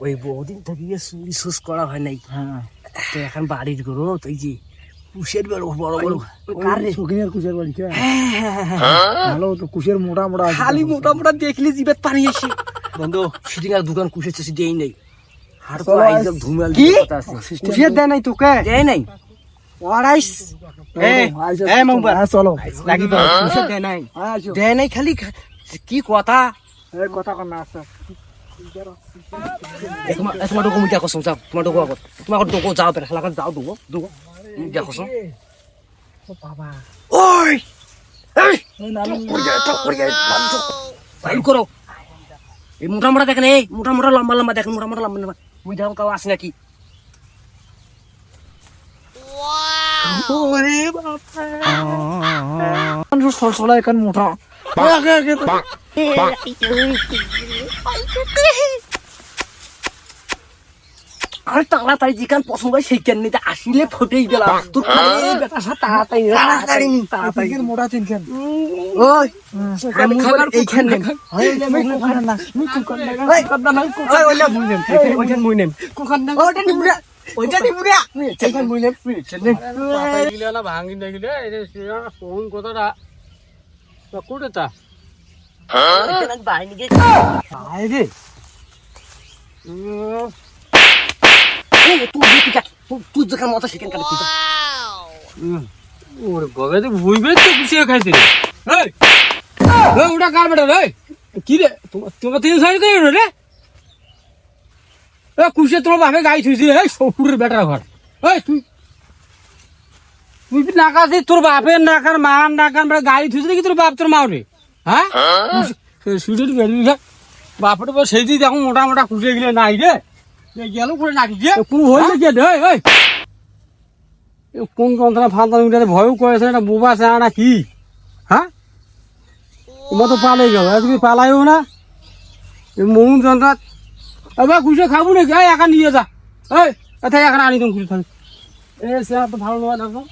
ওই বহুদিন থেকে চুরি সুস করা হয় নাই। তো এখন বাড়ির গরু তো এই যে কুশের বড় বড় বড় শৌখিনের কুশের বাড়ি ভালো তো কুশের মোটা মোটা খালি মোটা মোটা দেখলে জিভে পানি আসে। বন্ধু সেদিন আর দোকান কুশের চাষি দেই নাই। হার তো আইজব ধুমাল কথা আছে। কুশের দেয় নাই তোকে? দেয় নাই। ওরাইস চলো লাগি তো কুশের দেয় নাই। দেয় নাই খালি কি কথা কথা কর না আচ্ছা তোমার ডোকো মুই দেখো যাও তোমার ডোকো আগত তোমার ডোকো যাও বের খেলা যাও ডোকো ডোকো দেখো বাবা ওই এই ফাইল করো এই মোটা মোটা দেখেন এই মোটা মোটা লম্বা লম্বা দেখেন মোটা মোটা লম্বা লম্বা মুই দেখো কাউ আছে নাকি ওরে বাবা সলসলা এখন মোটা আরে তাড়াতাড়ি যেখান পছন্দ হয় সেইখান নিতে আসলে ফটেই গেলাম তোর বেটা তাড়াতাড়ি মোটা তিনখান ওই আমি খাবার এইখান নেম ওইখান মুই নেম ওইটা নিমুরা এইখান মুই নেম ভাঙি দেখলে ফোন কথাটা কোটে তা বাইরে তুই যেখানে মতো সেখানে কাটে ওরে বাবা তো ভুইবে তো কুচিয়ে খাইতে এই ওটা কার বেটা রে কি রে তোমার তিন সাইড কই রে এ কুচিয়ে তোমার বাপে গাই থুইছি এই শকুরের বেটার ঘর এই তুই নাকাছি তোর বাপের নাকার মার নাকার গাই থুইছি নাকি তোর বাপ তোর মাও রে হ্যাঁ সুইডের বেরিয়ে বাপটা সেই দিয়ে দেখো মোটা মোটা কুচিয়ে গেলে নাই রে গেল করে নাকি যে কোন হইলে কে রে এই কোন যন্ত্রণা ফান্তা ভয়ও করেছে না বোবা আছে না কি হ্যাঁ তোমার তো পালাই গেল তুমি পালাইও না মন যন্ত্রণা এবার খুশি খাবো নাকি একা নিয়ে যা এই এতে এখন আনি তুমি খুশি থাকি এ সে তো ভালো নয় দেখো